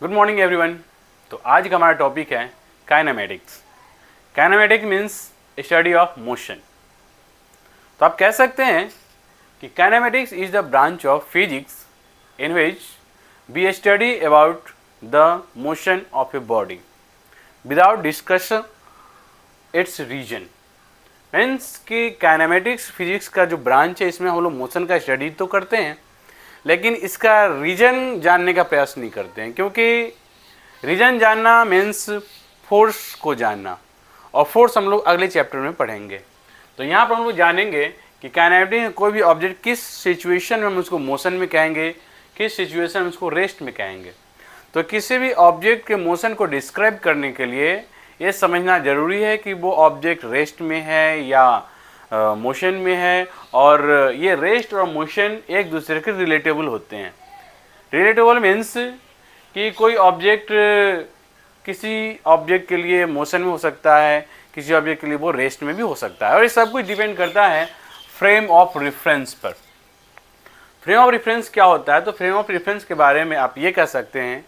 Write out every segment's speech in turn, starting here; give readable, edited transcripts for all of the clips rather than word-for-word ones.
Good morning everyone. तो आज का हमारा टॉपिक है kinematics. Kinematics means study of motion. तो आप कह सकते हैं कि kinematics is the branch of physics in which we study about the motion of a body without discussion its reason. Means कि काइनेमेटिक्स फिजिक्स का जो ब्रांच है, इसमें हम लोग मोशन का स्टडी तो करते हैं लेकिन इसका रीजन जानने का प्रयास नहीं करते हैं, क्योंकि रीजन जानना मीन्स फोर्स को जानना, और फोर्स हम लोग अगले चैप्टर में पढ़ेंगे। तो यहाँ पर हम लोग जानेंगे कि काइनेमेटिक्स में कोई भी ऑब्जेक्ट किस सिचुएशन में हम उसको मोशन में कहेंगे, किस सिचुएशन में उसको रेस्ट में कहेंगे। तो किसी भी ऑब्जेक्ट के मोशन को डिस्क्राइब करने के लिए ये समझना ज़रूरी है कि वो ऑब्जेक्ट रेस्ट में है या मोशन में है, और ये रेस्ट और मोशन एक दूसरे के रिलेटेबल होते हैं। रिलेटेबल मीन्स कि कोई ऑब्जेक्ट किसी ऑब्जेक्ट के लिए मोशन में हो सकता है, किसी ऑब्जेक्ट के लिए वो रेस्ट में भी हो सकता है, और ये सब कुछ डिपेंड करता है फ्रेम ऑफ रेफरेंस पर। फ्रेम ऑफ रेफरेंस क्या होता है? तो फ्रेम ऑफ रेफरेंस के बारे में आप ये कह सकते हैं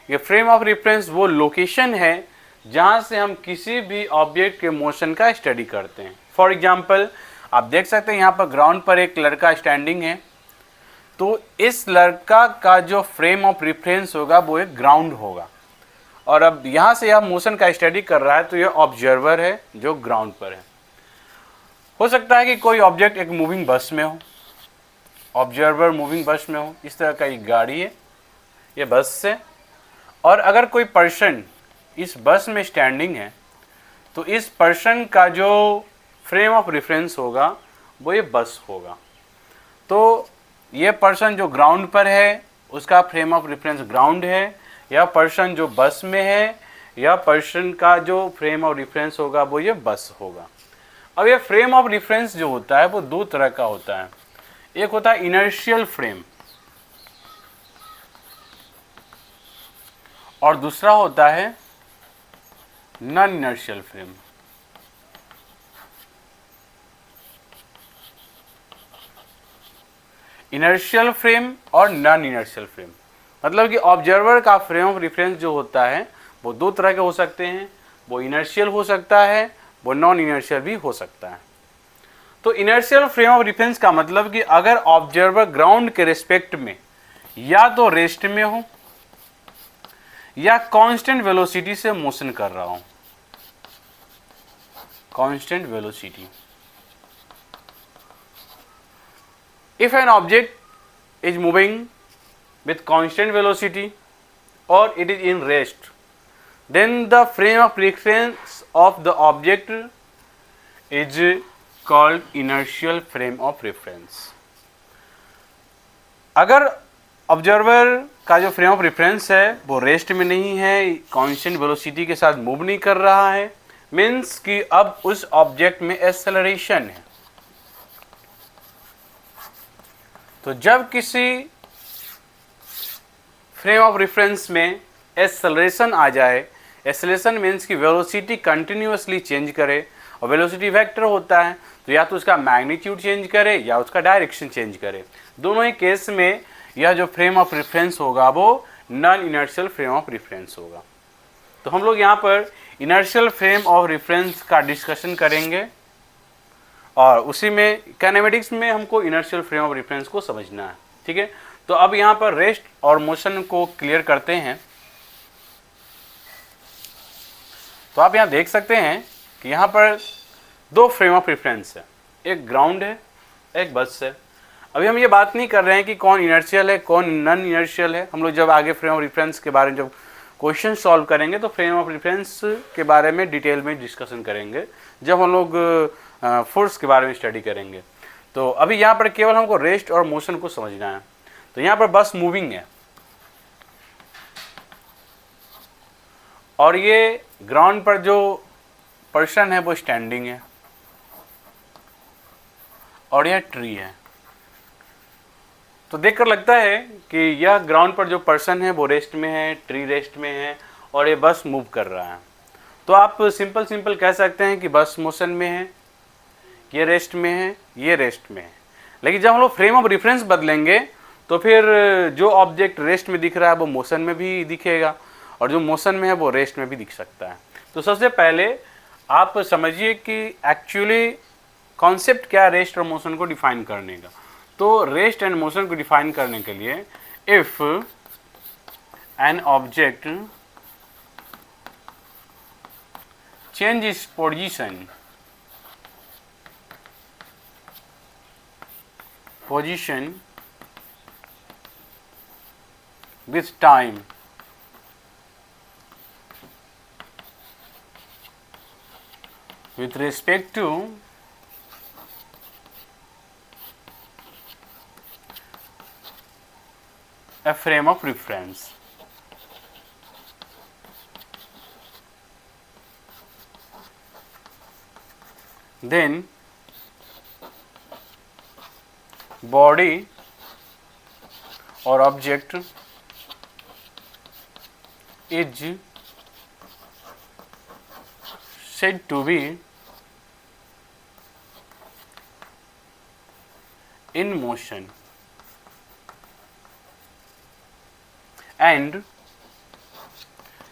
कि फ्रेम ऑफ रेफरेंस वो लोकेशन है जहाँ से हम किसी भी ऑब्जेक्ट के मोशन का स्टडी करते हैं। फॉर एग्जाम्पल, आप देख सकते हैं यहाँ पर ग्राउंड पर एक लड़का स्टैंडिंग है, तो इस लड़का का जो फ्रेम ऑफ रेफरेंस होगा वो एक ग्राउंड होगा, और अब यहाँ से यह मोशन का स्टडी कर रहा है तो यह ऑब्जर्वर है जो ग्राउंड पर है। हो सकता है कि कोई ऑब्जेक्ट एक मूविंग बस में हो, ऑब्जर्वर मूविंग बस में हो, इस तरह का एक गाड़ी है, ये बस से, और अगर कोई पर्सन इस बस में स्टैंडिंग है तो इस पर्सन का जो फ्रेम ऑफ रेफरेंस होगा वो ये बस होगा। तो ये पर्सन जो ग्राउंड पर है उसका फ्रेम ऑफ रेफरेंस ग्राउंड है, या पर्सन जो बस में है या पर्सन का जो फ्रेम ऑफ रेफरेंस होगा वो ये बस होगा। अब ये फ्रेम ऑफ रेफरेंस जो होता है वो दो तरह का होता है। एक होता है इनर्शियल फ्रेम और दूसरा होता है non inertial frame. Inertial frame और नॉन इनर्शियल फ्रेम मतलब कि ऑब्जर्वर का फ्रेम ऑफ रेफरेंस जो होता है वो दो तरह के हो सकते हैं, वो इनर्शियल हो सकता है, वो नॉन इनर्शियल भी हो सकता है। तो इनर्शियल फ्रेम ऑफ रेफरेंस का मतलब कि अगर ऑब्जर्वर ग्राउंड के रिस्पेक्ट में या तो रेस्ट में हो या कांस्टेंट वेलोसिटी से मोशन कर रहा हो, constant velocity. If an object is moving with constant velocity or it is in rest, then the frame of reference of the object is called inertial frame of reference. अगर observer का जो frame of reference है वो rest में नहीं है, constant velocity के साथ मूव नहीं कर रहा है, मीन्स कि अब उस ऑब्जेक्ट में एक्सेलरेशन है। तो जब किसी फ्रेम ऑफ रेफरेंस में एक्सेलरेशन आ जाए, एक्सेलरेशन मीन्स कि वेलोसिटी कंटिन्यूअसली चेंज करे, और वेलोसिटी वेक्टर होता है तो या तो उसका मैग्नीट्यूड चेंज करे या उसका डायरेक्शन चेंज करे। दोनों ही केस में यह जो फ्रेम ऑफ रेफरेंस होगा वो non inertial frame of reference होगा। तो हम लोग यहाँ पर इनर्शियल फ्रेम ऑफ रेफरेंस का डिस्कशन करेंगे, और उसी में काइनेमेटिक्स में हमको इनर्शियल फ्रेम ऑफ रेफरेंस को समझना है। ठीक है, तो अब यहाँ पर रेस्ट और मोशन को क्लियर करते हैं। तो आप यहाँ देख सकते हैं कि यहाँ पर दो फ्रेम ऑफ रेफरेंस है, एक ग्राउंड है, एक बस है। अभी हम ये बात नहीं कर रहे हैं कि कौन इनर्शियल है कौन नॉन इनर्शियल है। हम लोग जब आगे फ्रेम ऑफ रेफरेंस के बारे में जब क्वेश्चन सॉल्व करेंगे तो फ्रेम ऑफ रेफरेंस के बारे में डिटेल में डिस्कशन करेंगे, जब हम लोग फोर्स के बारे में स्टडी करेंगे। तो अभी यहाँ पर केवल हमको रेस्ट और मोशन को समझना है। तो यहाँ पर बस मूविंग है और ये ग्राउंड पर जो पर्सन है वो स्टैंडिंग है, और यह ट्री है। तो देखकर लगता है कि यह ग्राउंड पर जो पर्सन है वो रेस्ट में है, ट्री रेस्ट में है, और ये बस मूव कर रहा है। तो आप सिंपल कह सकते हैं कि बस मोशन में है, ये रेस्ट में है, ये रेस्ट में है। लेकिन जब हम लोग फ्रेम ऑफ रेफरेंस बदलेंगे तो फिर जो ऑब्जेक्ट रेस्ट में दिख रहा है वो मोशन में भी दिखेगा, और जो मोशन में है वो रेस्ट में भी दिख सकता है। तो सबसे पहले आप समझिए कि एक्चुअली कॉन्सेप्ट क्या है रेस्ट और मोशन को डिफाइन करने का। तो रेस्ट एंड मोशन को डिफाइन करने के लिए, if an object change it's position with time, with respect to a frame of reference, then body or object is said to be in motion, and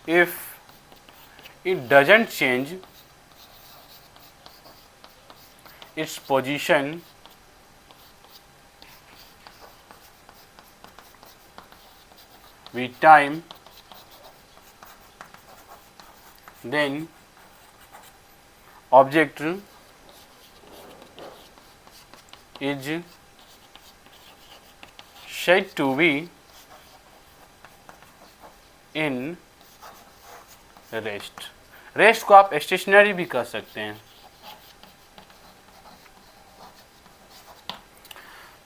if it doesn't change its position with time, then object is said to be in rest. Rest को आप stationery भी कह सकते हैं।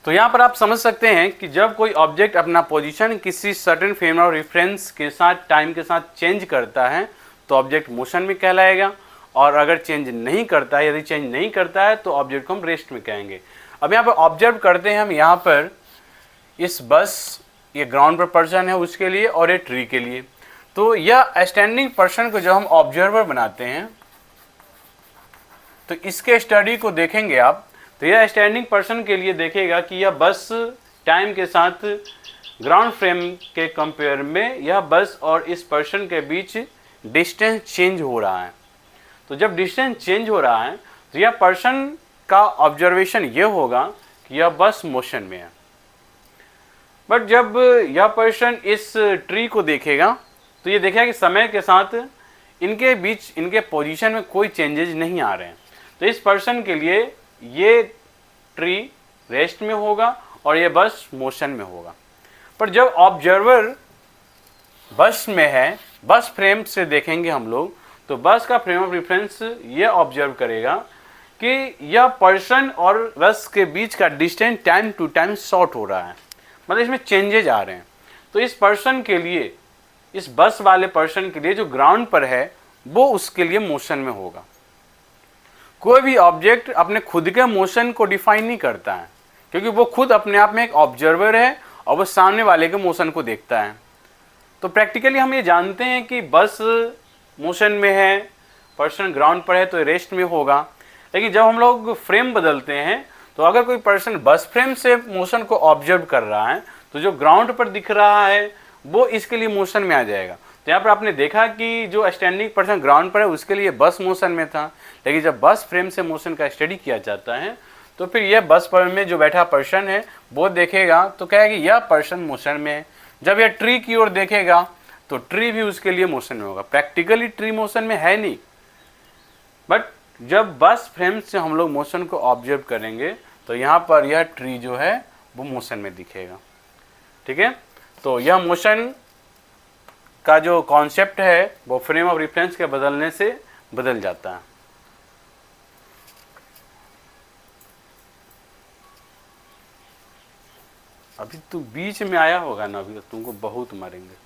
तो यहाँ पर आप समझ सकते हैं कि जब कोई ऑब्जेक्ट अपना पोजीशन किसी सर्टेन फ्रेम ऑफ रेफरेंस के साथ टाइम के साथ चेंज करता है तो ऑब्जेक्ट मोशन में कहलाएगा, और अगर चेंज नहीं करता है, यदि चेंज नहीं करता है तो ऑब्जेक्ट को हम रेस्ट में कहेंगे। अब यहाँ पर ऑब्जर्व करते हैं हम यहाँ पर इस बस, ये ग्राउंड पर पर्सन है उसके लिए और ये ट्री के लिए। तो यह स्टैंडिंग पर्सन को जब हम ऑब्जर्वर बनाते हैं तो इसके स्टडी को देखेंगे आप, तो यह स्टैंडिंग पर्सन के लिए देखेगा कि यह बस टाइम के साथ ग्राउंड फ्रेम के कंपेयर में यह बस और इस पर्सन के बीच डिस्टेंस चेंज हो रहा है। तो जब डिस्टेंस चेंज हो रहा है तो यह पर्सन का ऑब्जर्वेशन ये होगा कि यह बस मोशन में है। बट जब यह पर्सन इस ट्री को देखेगा तो ये देखेगा कि समय के साथ इनके बीच, इनके पोजीशन में कोई चेंजेस नहीं आ रहे हैं। तो इस पर्सन के लिए ये ट्री रेस्ट में होगा और ये बस मोशन में होगा। पर जब ऑब्जर्वर बस में है, बस फ्रेम से देखेंगे हम लोग, तो बस का फ्रेम ऑफ रेफरेंस ये ऑब्जर्व करेगा कि यह पर्सन और बस के बीच का distance time to time short हो रहा है, मतलब इसमें चेंजेज आ रहे हैं। तो इस पर्सन के लिए, इस बस वाले पर्सन के लिए जो ग्राउंड पर है वो उसके लिए मोशन में होगा। कोई भी ऑब्जेक्ट अपने खुद के मोशन को डिफाइन नहीं करता है, क्योंकि वो खुद अपने आप में एक ऑब्जर्वर है और वो सामने वाले के मोशन को देखता है। तो प्रैक्टिकली हम ये जानते हैं कि बस मोशन में है, पर्सन ग्राउंड पर है तो रेस्ट में होगा। लेकिन जब हम लोग फ्रेम बदलते हैं तो अगर कोई पर्सन बस फ्रेम से मोशन को ऑब्जर्व कर रहा है तो जो ग्राउंड पर दिख रहा है वो इसके लिए मोशन में आ जाएगा। तो यहाँ पर आपने देखा कि जो स्टैंडिंग पर्सन ग्राउंड पर है उसके लिए बस मोशन में था, लेकिन जब बस फ्रेम से मोशन का स्टडी किया जाता है तो फिर यह बस पर में जो बैठा पर्सन है वो देखेगा तो कहेगा कि यह पर्सन मोशन में है। जब यह ट्री की ओर देखेगा तो ट्री भी उसके लिए मोशन में होगा। प्रैक्टिकली ट्री मोशन में है नहीं, बट जब बस फ्रेम से हम लोग मोशन को ऑब्जर्व करेंगे तो यहाँ पर यह ट्री जो है वो मोशन में दिखेगा। ठीक है, तो यह मोशन का जो कॉन्सेप्ट है वो फ्रेम ऑफ रेफरेंस के बदलने से बदल जाता है। अभी तू बीच में आया होगा ना, अभी तुमको बहुत मारेंगे।